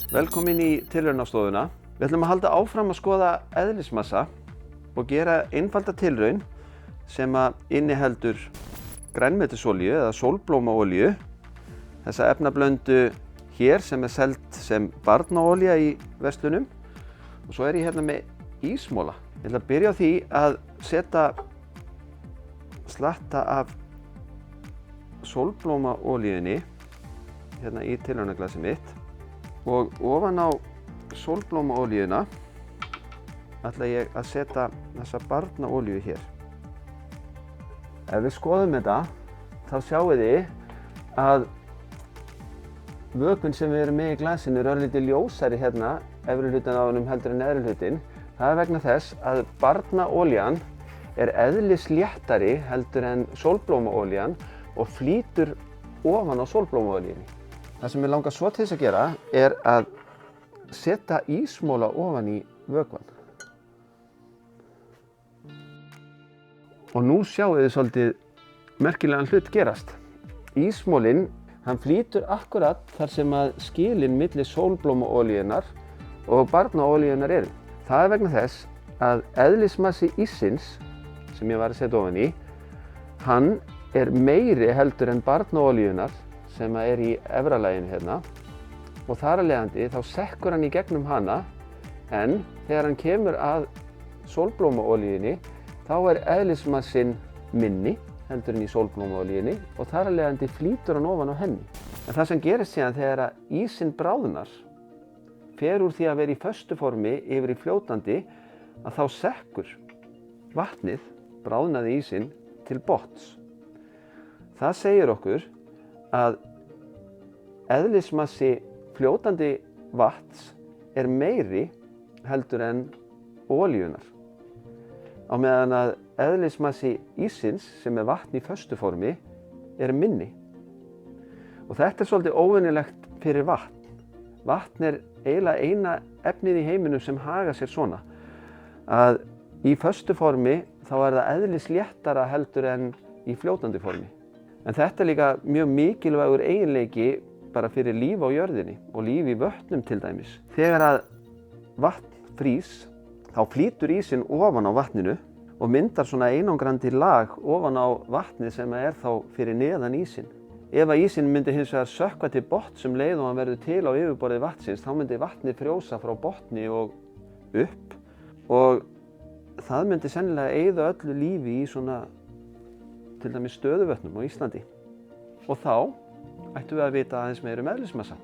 Velkomin í tilraunastofuna. Við ætlum að halda áfram að skoða eðlismassa og gera einfalda tilraun sem inniheldur grænmetisolíu eða sólblómaolíu. Þessa efnablöndu hér sem selt sem barnaolía í verslunum. Og svo ég hérna með ísmola. Ég ætla að byrja á því að setja slatta af sólblómaolíunni hérna í tilraunaglasið mitt. Og ofan á sólblómaolíuna ætla ég að setja þessa barnaolíu hér. Ef við skoðum þetta, þá sjáum þið að vökvinn sem við erum með í glasinu er örlítið ljósari hérna, efri hlutin á honum heldur en neðri hlutin. Það vegna þess að barnaolían er eðlisléttari heldur en sólblómaolían og flýtur ofan á sólblómaolíunni. Það sem ég langar svo til þess að gera er að setja ísmola ofan í vökvann. Og nú sjáum við svolítið merkilegan hlut gerast. Ísmolinn, hann flýtur akkurat þar sem að skilin milli sólblómaolíunnar og barnaolíunnar eru. Það vegna þess að eðlismassi íssins, sem ég var að setja ofan í, hann er meiri heldur en barnaolíunnar sem er í efra laginu hérna, og þar af leiðandi þá sekkur hann í gegnum hana, en þegar hann kemur að sólblómaolíunni þá er eðlismassinn minni heldur en í sólblómaolíunni og þar af leiðandi flýtur hann ofan á henni. En það sem gerist síðan þegar að ísinn bráðnar, fer úr því að vera í föstu formi yfir í fljótandi, að þá sekkur vatnið, bráðnaði ísinn, til botns. Það segir okkur að eðlismassi fljótandi vatns er meiri heldur en olíunnar. Á meðan að eðlismassi íssins, sem er vatn í föstu formi, er minni. Og þetta er svolítið óvenjulegt fyrir vatn. Vatn er eiginlega eina efnið í heiminum sem hagar sér svona. Að í föstu formi þá er það eðlisléttara heldur en í fljótandi formi. En þetta er líka mjög mikilvægur eiginleiki bara fyrir líf á jörðinni og líf í vötnum til dæmis. Þegar að vatn frýs, þá flýtur ísinn ofan á vatninu og myndar svona einangrandi lag ofan á vatnið sem er þá fyrir neðan ísinn. Ef að ísinn myndi hins vegar sökkva til botns um leið og hann verður til á yfirborði vatnsins, þá myndi vatnið frjósa frá botni og upp og það myndi sennilega eyða öllu lífi í svona til dæmis stöðuvötnum á Íslandi. Og þá ættum við að vita aðeins meira um eðlismassa.